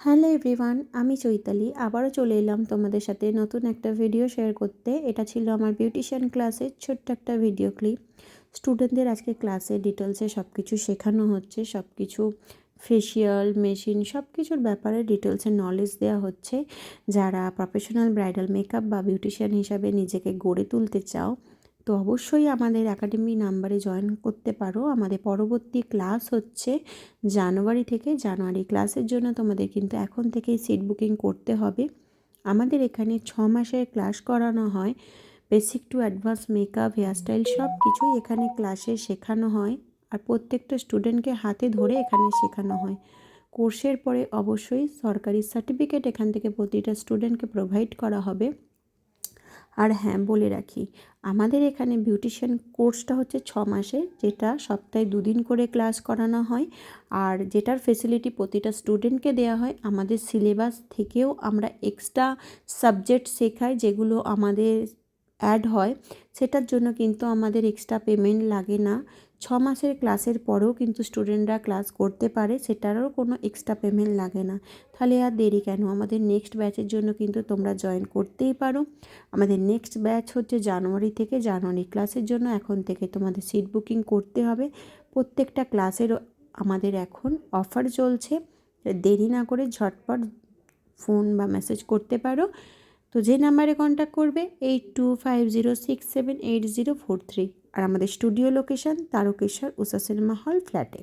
Hello everyone, আমি চৈতালি আবারও চলে এলাম তোমাদের সাথে নতুন একটা ভিডিও শেয়ার করতে। এটা ছিল আমার বিউটিশিয়ান ক্লাসের ছোট্ট একটা ভিডিও ক্লিপ। স্টুডেন্টদের আজকে ক্লাসে ডিটেলসে সব কিছু শেখানো হচ্ছে, সব কিছু ফেসিয়াল মেশিন সব কিছুর ব্যাপারে ডিটেলসে নলেজ দেওয়া হচ্ছে। যারা প্রফেশনাল ব্রাইডাল মেকআপ বা বিউটিশিয়ান হিসাবে নিজেকে গড়ে তুলতে চাও, তো অবশ্যই আমাদের একাডেমি নাম্বারে জয়েন করতে পারো। আমাদের পরবর্তী ক্লাস হচ্ছে জানুয়ারি থেকে। জানুয়ারি ক্লাসের জন্য তোমাদের কিন্তু এখন থেকেই সিট বুকিং করতে হবে। আমাদের এখানে 6 মাসের ক্লাস করানো হয়। Basic to advance makeup, hairstyle সব কিছুই এখানে ক্লাসে শেখানো হয়। আর প্রত্যেকটা স্টুডেন্টকে হাতে ধরে এখানে শেখানো হয়। কোর্সের পরে অবশ্যই সরকারি সার্টিফিকেট এখান থেকে প্রতিটা স্টুডেন্টকে প্রোভাইড করা হবে। আর হ্যাঁ, বলে রাখি, আমাদের এখানে বিউটিশিয়ান কোর্সটা হচ্ছে 6 মাসের, যেটা সপ্তাহে 2 দিন করে ক্লাস করানো হয়। আর যেটার ফেসিলিটি প্রতিটা স্টুডেন্টকে দেওয়া হয়। আমাদের সিলেবাস থেকেও আমরা এক্সট্রা সাবজেক্ট শেখাই, যেগুলো আমাদের অ্যাড হয়। সেটার জন্য কিন্তু আমাদের এক্সট্রা পেমেন্ট লাগে না। 6 মাসের ক্লাসের পরেও কিন্তু স্টুডেন্টরা ক্লাস করতে পারে, সেটারও কোনো এক্সট্রা পেমেন্ট লাগে না। তাহলে আর দেরি কেন, আমাদের নেক্সট ব্যাচের জন্য কিন্তু তোমরা জয়েন করতেই পারো। আমাদের নেক্সট ব্যাচ হচ্ছে জানুয়ারি থেকে। জানুয়ারি ক্লাসের জন্য এখন থেকে তোমাদের সিট বুকিং করতে হবে। প্রত্যেকটা ক্লাসের আমাদের এখন অফার চলছে। দেরি না করে ঝটপট ফোন বা মেসেজ করতে পারো। তো যে নাম্বারে কন্ট্যাক্ট করবে 8250678043। আর আমাদের স্টুডিও লোকেশান তারকেশ্বর উষা সিনেমা হল ফ্ল্যাটে।